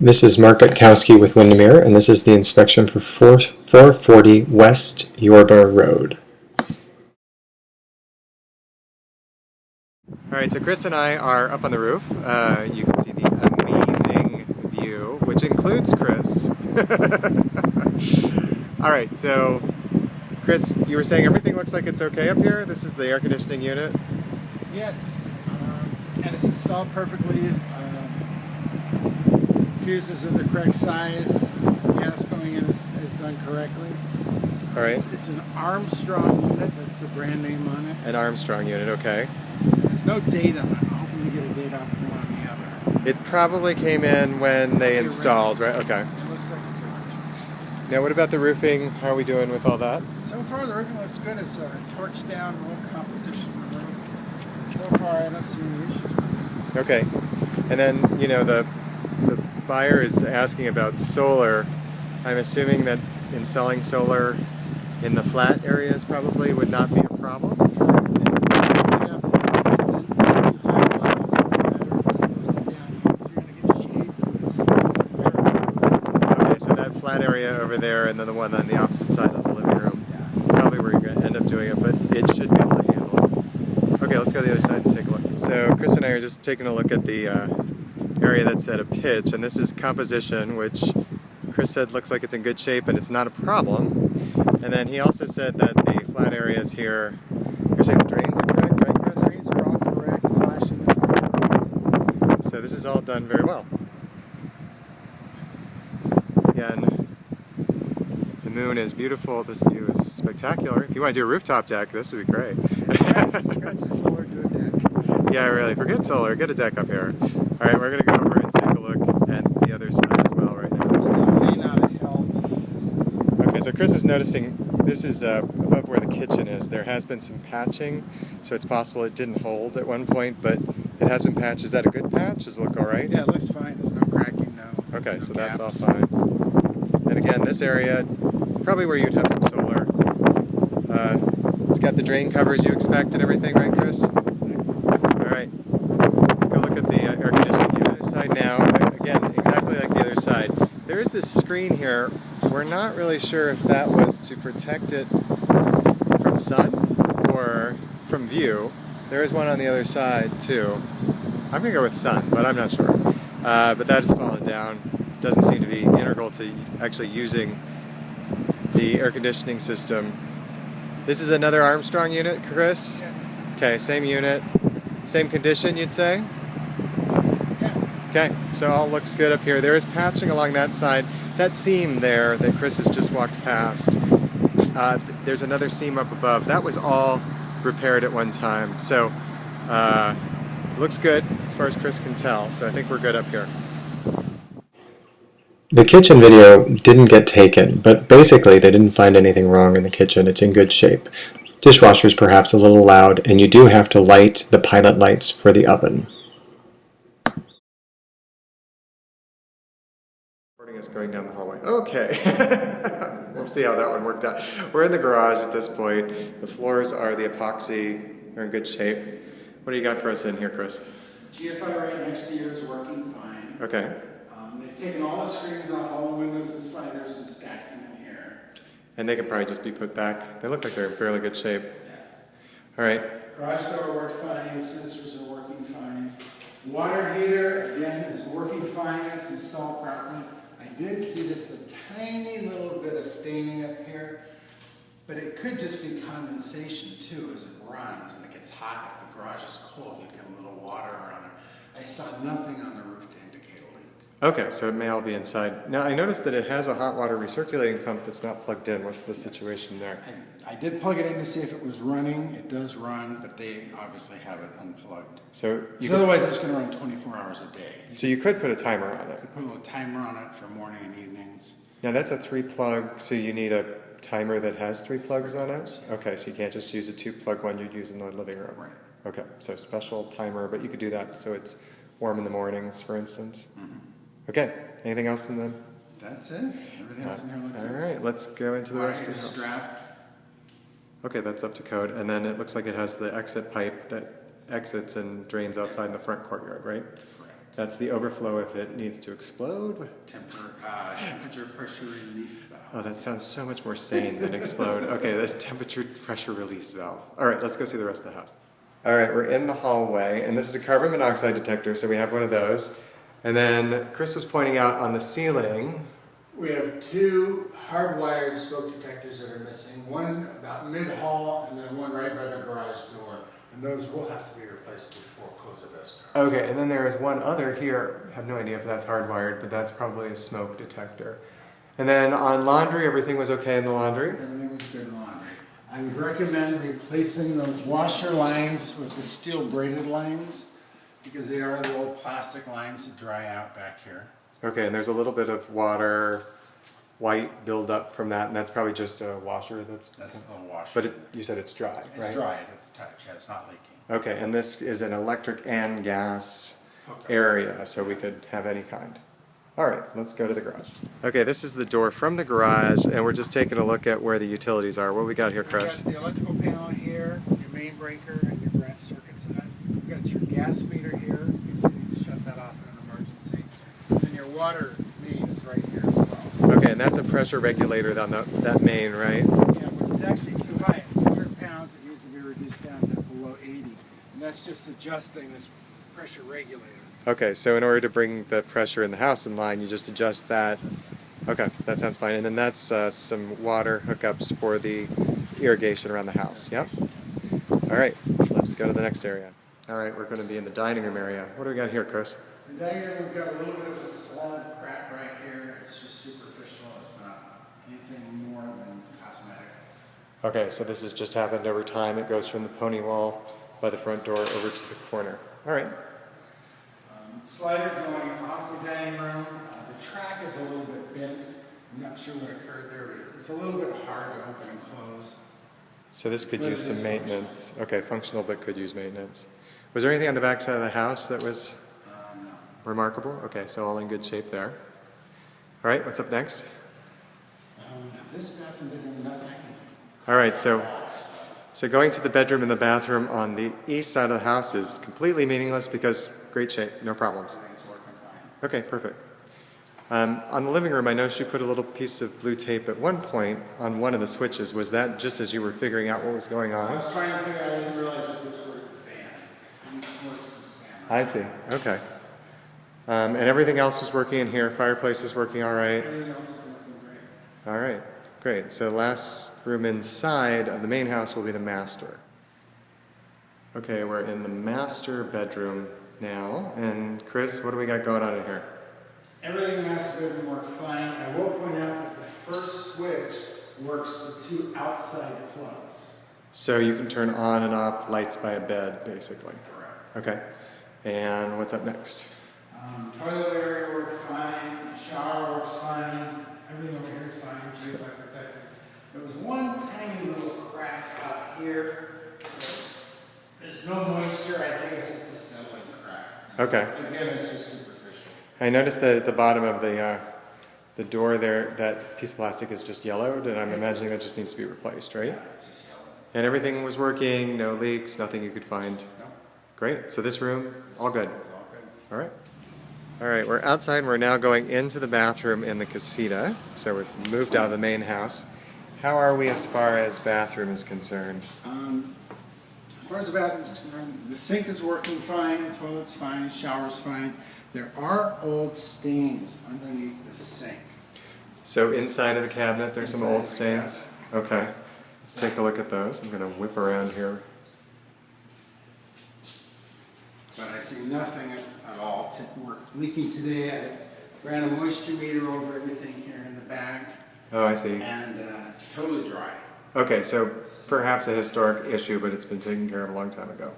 This is Mark Gutkowski with Windermere, and this is the inspection for 440 West Yorba Road. Alright, so Chris and I are up on the roof. You can see the amazing view, which includes Chris. Alright, so Chris, you were saying everything looks like it's okay up here? This is the air conditioning unit? Yes, and it's installed perfectly. Fuses are the correct size. Gas going in is done correctly. All right. It's an Armstrong unit. That's the brand name on it. An Armstrong unit, okay. There's no date on it. I'm hoping to get a date off from one or the other. It probably came in when they installed, right? Okay. It looks like it's original. Now, what about the roofing? How are we doing with all that? So far, the roofing looks good. It's a torch down wood composition of the roof. So far, I don't see any issues with it. Okay. And then, you know, the buyer is asking about solar. I'm assuming that installing solar in the flat areas probably would not be a problem. Okay, so that flat area over there and then the one on the opposite side of the living room, probably where you're going to end up doing it, but it should be able to handle it. Okay, let's go to the other side and take a look. So Chris and I are just taking a look at the area that's at a pitch, and this is composition, which Chris said looks like it's in good shape and it's not a problem. And then he also said that the flat areas here, you're saying the drains are correct, right, Chris? Drains are all correct, flashing is correct. So this is all done very well. Again, the moon is beautiful, this view is spectacular. If you want to do a rooftop deck, this would be great. Scratch the solar, do a deck. Yeah, really, forget solar, get a deck up here. Alright, we're going to go over and take a look at the other side as well right now. Okay, so Chris is noticing this is above where the kitchen is. There has been some patching, so it's possible it didn't hold at one point, but it has been patched. Is that a good patch? Does it look alright? Yeah, it looks fine. There's no cracking, no. Okay, no so gaps. that's all fine. And again, this area is probably where you'd have some solar. It's got the drain covers you expect and everything, right, Chris? Alright. Let's go look at the air conditioning unit side now. Again, exactly like the other side. There is this screen here. We're not really sure if that was to protect it from sun or from view. There is one on the other side too. I'm going to go with sun, but I'm not sure. But that has fallen down. Doesn't seem to be integral to actually using the air conditioning system. This is another Armstrong unit, Chris? Yes. Okay, same unit. Same condition, you'd say? Yeah. Okay, so all looks good up here. There is patching along that side. That seam there that Chris has just walked past, there's another seam up above. That was all repaired at one time. So, looks good as far as Chris can tell. So I think we're good up here. The kitchen video didn't get taken, but basically they didn't find anything wrong in the kitchen. It's in good shape. Dishwasher's perhaps a little loud, and you do have to light the pilot lights for the oven. Recording is going down the hallway. Okay. We'll see how that one worked out. We're in the garage at this point. The floors are the epoxy. They're in good shape. What do you got for us in here, Chris? GFI right next to you is working fine. Okay. They've taken all the screens off all the windows and sliders and stacked them in here. And they could probably just be put back. They look like they're in fairly good shape. Yeah. All right. Garage door worked fine. Sensors are working fine. Water heater, again, is working fine. It's installed properly. I did see just a tiny little bit of staining up here, but it could just be condensation too as it runs and it gets hot. If the garage is cold, you get a little water around it. I saw nothing on the roof to indicate a leak. Okay, so it may all be inside. Now, I noticed that it has a hot water recirculating pump that's not plugged in. What's the situation there? I did plug it in to see if it was running. It does run, but they obviously have it unplugged. So otherwise it's going to run 24 hours a day. So you could put a timer on it. You could put a little timer on it for morning and evenings. Now that's a 3-plug, so you need a timer that has 3 plugs on it? Okay, so you can't just use a 2-plug one you'd use in the living room. Right. Okay, so special timer, but you could do that so it's warm in the mornings, for instance. Mm-hmm. Okay, anything else in the... That's it. Everything else in here looks good. All right, let's go into the rest of the house. Strapped. Okay, that's up to code. And then it looks like it has the exit pipe that exits and drains outside in the front courtyard, right? Correct. That's the overflow if it needs to explode. Temperature pressure relief valve. Oh, that sounds so much more sane than explode. Okay, the temperature pressure release valve. All right, let's go see the rest of the house. All right, we're in the hallway, and this is a carbon monoxide detector, so we have one of those. And then Chris was pointing out on the ceiling. We have 2 hardwired smoke detectors that are missing. One about mid-hall, and then one right by the garage door. And those will have to be replaced before close of escrow. Okay, and then there is one other here. I have no idea if that's hardwired, but that's probably a smoke detector. And then on laundry, everything was okay in the laundry? Everything was good in laundry. I would recommend replacing the washer lines with the steel braided lines because they are the old plastic lines that dry out back here. Okay, and there's a little bit of water, white buildup from that, and that's probably just a washer That's the little washer. But you said it's dry, right? It's dry at the touch, yeah, it's not leaking. Okay, and this is an electric and gas Okay. area, so we could have any kind. All right, let's go to the garage. Okay, this is the door from the garage, and we're just taking a look at where the utilities are. What we got here, Chris? We've got the electrical panel here, your main breaker, and your branch circuits in it. We've got your gas meter here, in case you need to shut that off in an emergency. And your water main is right here as well. Okay, and that's a pressure regulator on that main, right? Yeah, which is actually too high. It's 100 pounds. It needs to be reduced down to below 80. And that's just adjusting this pressure regulator. Okay, so in order to bring the pressure in the house in line, you just adjust that. Okay, that sounds fine. And then that's some water hookups for the irrigation around the house, yep? All right, let's go to the next area. All right, we're going to be in the dining room area. What do we got here, Chris? The dining room, we've got a little bit of a slab crack right here. It's just superficial. It's not anything more than cosmetic. Okay, so this has just happened over time. It goes from the pony wall by the front door over to the corner. All right. Slider going off the dining room. The track is a little bit bent. I'm not sure what occurred there, but it's a little bit hard to open and close. So this could use some maintenance. Okay, functional, but could use maintenance. Was there anything on the back side of the house that was No. remarkable? Okay, so all in good shape there. All right, what's up next? This bathroom did nothing. All right, so going to the bedroom and the bathroom on the east side of the house is completely meaningless because great shape, no problems. Everything's working fine. Okay, perfect. On the living room, I noticed you put a little piece of blue tape at one point on one of the switches. Was that just as you were figuring out what was going I on? was trying to figure out, I didn't realize that this worked the fan. It works this fan. I see, okay. And everything else was working in here? Fireplace is working all right? Everything else is working great. All right, great. So last room inside of the main house will be the master. Okay, we're in the master bedroom now. And Chris, what do we got going on in here? Everything in the master bedroom worked fine. I will point out that the first switch works with 2 outside plugs. So you can turn on and off lights by a bed, basically. Correct. Okay. And what's up next? Toilet area works fine. Shower works fine. Everything over here is fine. G5 protected. There was one tiny little crack out here. There's no moisture. I think it's just a settling crack. Okay. Again, it's just superficial. I noticed that at the bottom of the door there, that piece of plastic is just yellowed, and I'm imagining that just needs to be replaced, right? Yeah, it's just yellow. And everything was working, no leaks, nothing you could find. No, Great. So this room, all good. it's all good. All right. All right, we're outside. We're now going into the bathroom in the casita. So we've moved out of the main house. How are we as far as bathroom is concerned? As far as the bathroom is concerned, the sink is working fine, toilet's fine, shower's fine. There are old stains underneath the sink. So inside of the cabinet, there's some Inside old the stains. Okay. Let's take a look at those. I'm going to whip around here. But I see nothing at all leaking today. I ran a moisture meter over everything here in the bag, Oh, I see. and it's totally dry. Okay, so perhaps a historic issue, but it's been taken care of a long time ago.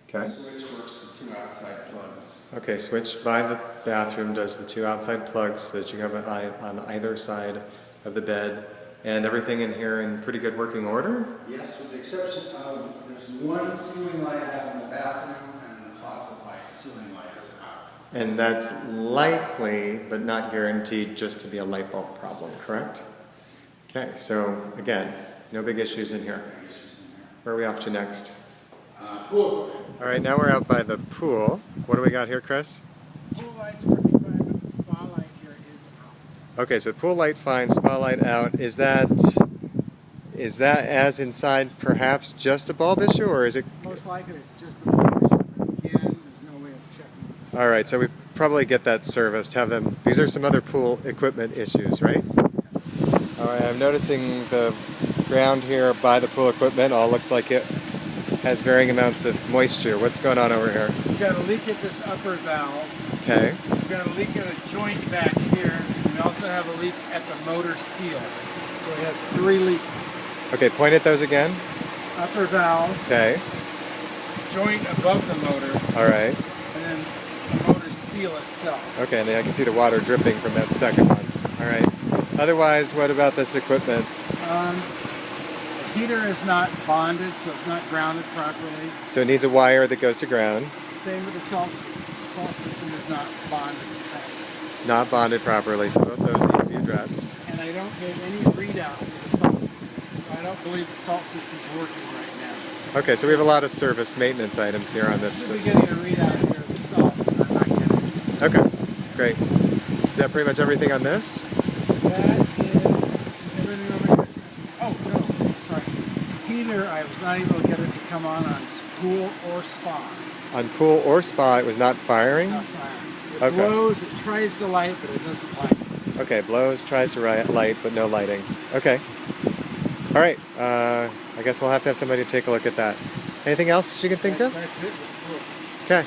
Okay. Switch works the 2 outside plugs. Okay, switch by the bathroom does the 2 outside plugs so that you have on either side of the bed, and everything in here in pretty good working order? Yes, with the exception of there's one ceiling light out in the bathroom and the closet light, the ceiling light is out. And that's likely, but not guaranteed, just to be a light bulb problem, correct? Okay, so again, no big issues in here. Issues in here. Where are we off to next? pool equipment. All right, now we're out by the pool. What do we got here, Chris? Pool light's working fine, but the spa light here is out. Okay, so pool light fine, spa light out. Is that as inside perhaps just a bulb issue, or is it? Most likely it's just a bulb issue, but again, there's no way of checking. All right, so we probably get that serviced. Have them. These are some other pool equipment issues, right? All right, I'm noticing the ground here by the pool equipment all looks like it has varying amounts of moisture. What's going on over here? We've got a leak at this upper valve. Okay. We've got a leak at a joint back here. We also have a leak at the motor seal. So we have 3 leaks. Okay, point at those again. Upper valve, Okay. joint above the motor, All right. and then the motor seal itself. Okay, and then I can see the water dripping from that second one. All right. Otherwise, what about this equipment? The heater is not bonded, so it's not grounded properly. So it needs a wire that goes to ground. Same with the salt system. The salt system is not bonded properly. Not bonded properly, so both those need to be addressed. And I don't get any readout for the salt system, so I don't believe the salt system's working right now. Okay, so we have a lot of service maintenance items here on this We'll be system. getting a readout here of the salt, but I'm not getting it. Okay, great. Is that pretty much everything on this? That is everything over here. Oh, no, sorry. Heater, I was not able to get it to come on pool or spa. On pool or spa, it was not firing? It's not firing. It Okay. blows, it tries to light, but it doesn't light. Okay, blows, tries to light, but no lighting. Okay. All right, I guess we'll have to have somebody take a look at that. Anything else you can think of? That's it. Okay.